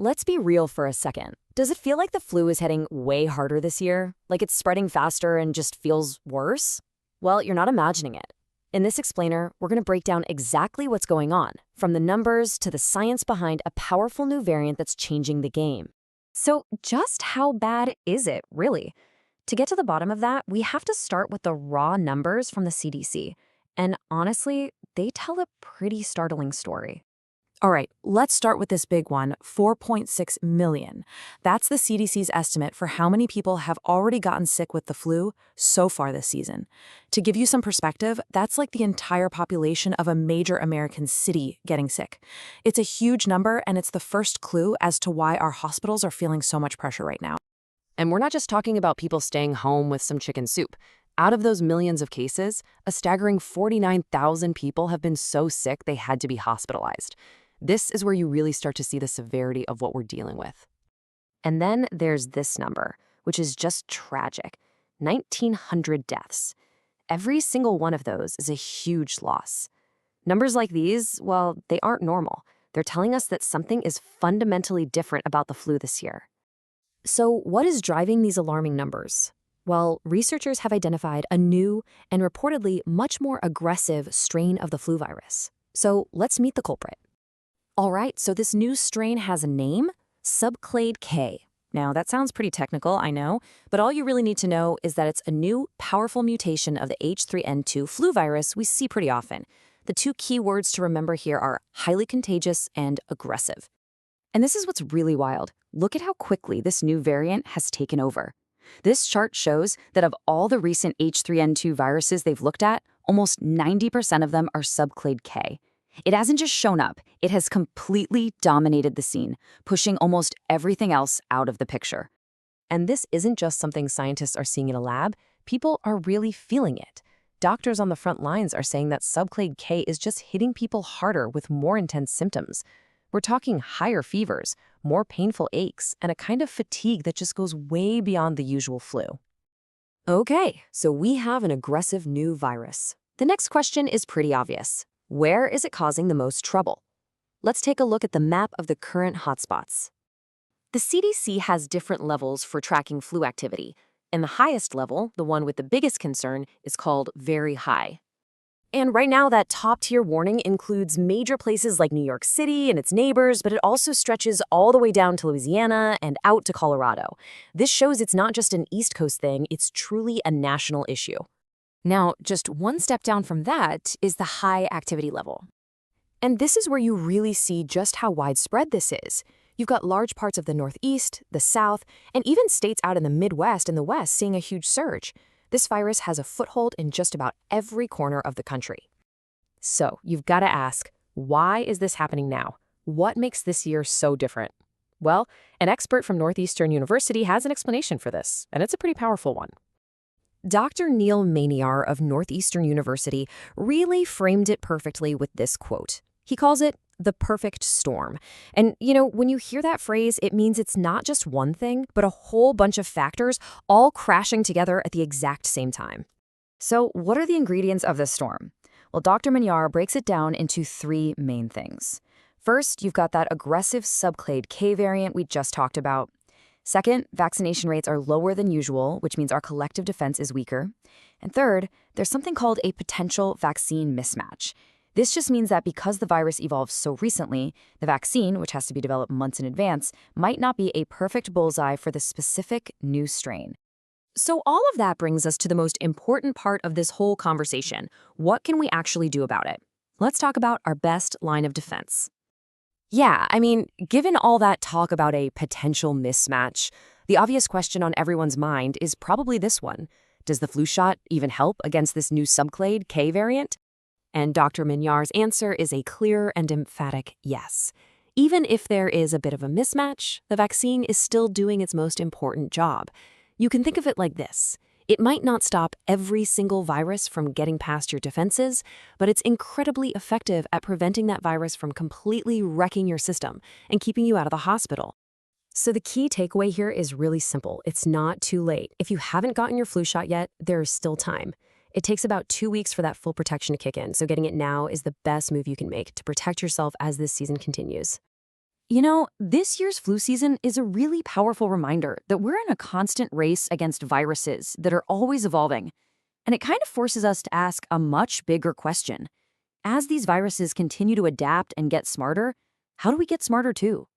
Let's be real for a second. Does it feel like the flu is hitting way harder this year? Like it's spreading faster and just feels worse? Well, you're not imagining it. In this explainer, we're going to break down exactly what's going on, from the numbers to the science behind a powerful new variant that's changing the game. So just how bad is it, really? To get to the bottom of that, we have to start with the raw numbers from the CDC. And honestly, they tell a pretty startling story. All right, let's start with this big one, 4.6 million. That's the CDC's estimate for how many people have already gotten sick with the flu so far this season. To give you some perspective, that's like the entire population of a major American city getting sick. It's a huge number, and it's the first clue as to why our hospitals are feeling so much pressure right now. And we're not just talking about people staying home with some chicken soup. Out of those millions of cases, a staggering 49,000 people have been so sick they had to be hospitalized. This is where you really start to see the severity of what we're dealing with. And then there's this number, which is just tragic. 1,900 deaths. Every single one of those is a huge loss. Numbers like these, well, they aren't normal. They're telling us that something is fundamentally different about the flu this year. So what is driving these alarming numbers? Well, researchers have identified a new and reportedly much more aggressive strain of the flu virus. So let's meet the culprit. All right, so this new strain has a name, Subclade K. Now, that sounds pretty technical, I know, but all you really need to know is that it's a new, powerful mutation of the H3N2 flu virus we see pretty often. The two key words to remember here are highly contagious and aggressive. And this is what's really wild. Look at how quickly this new variant has taken over. This chart shows that of all the recent H3N2 viruses they've looked at, almost 90% of them are Subclade K. It hasn't just shown up, it has completely dominated the scene, pushing almost everything else out of the picture. And this isn't just something scientists are seeing in a lab, people are really feeling it. Doctors on the front lines are saying that Subclade K is just hitting people harder with more intense symptoms. We're talking higher fevers, more painful aches, and a kind of fatigue that just goes way beyond the usual flu. Okay, so we have an aggressive new virus. The next question is pretty obvious. Where is it causing the most trouble? Let's take a look at the map of the current hotspots. The CDC has different levels for tracking flu activity, and the highest level, the one with the biggest concern, is called very high. And right now, that top-tier warning includes major places like New York City and its neighbors, but it also stretches all the way down to Louisiana and out to Colorado. This shows it's not just an East Coast thing, it's truly a national issue. Now, just one step down from that is the high activity level. And this is where you really see just how widespread this is. You've got large parts of the Northeast, the South, and even states out in the Midwest and the West seeing a huge surge. This virus has a foothold in just about every corner of the country. So, you've got to ask, why is this happening now? What makes this year so different? Well, an expert from Northeastern University has an explanation for this, and it's a pretty powerful one. Dr. Neil Maniar of Northeastern University really framed it perfectly with this quote. He calls it the perfect storm. And, when you hear that phrase, it means it's not just one thing, but a whole bunch of factors all crashing together at the exact same time. So what are the ingredients of this storm? Well, Dr. Maniar breaks it down into three main things. First, you've got that aggressive Subclade K variant we just talked about. Second, vaccination rates are lower than usual, which means our collective defense is weaker. And third, there's something called a potential vaccine mismatch. This just means that because the virus evolved so recently, the vaccine, which has to be developed months in advance, might not be a perfect bullseye for the specific new strain. So all of that brings us to the most important part of this whole conversation. What can we actually do about it? Let's talk about our best line of defense. Yeah, given all that talk about a potential mismatch, the obvious question on everyone's mind is probably this one. Does the flu shot even help against this new Subclade K variant? And Dr. Maniar's answer is a clear and emphatic yes. Even if there is a bit of a mismatch, the vaccine is still doing its most important job. You can think of it like this. It might not stop every single virus from getting past your defenses, but it's incredibly effective at preventing that virus from completely wrecking your system and keeping you out of the hospital. So the key takeaway here is really simple. It's not too late. If you haven't gotten your flu shot yet, there is still time. It takes about 2 weeks for that full protection to kick in, so getting it now is the best move you can make to protect yourself as this season continues. This year's flu season is a really powerful reminder that we're in a constant race against viruses that are always evolving. And it kind of forces us to ask a much bigger question. As these viruses continue to adapt and get smarter, how do we get smarter too?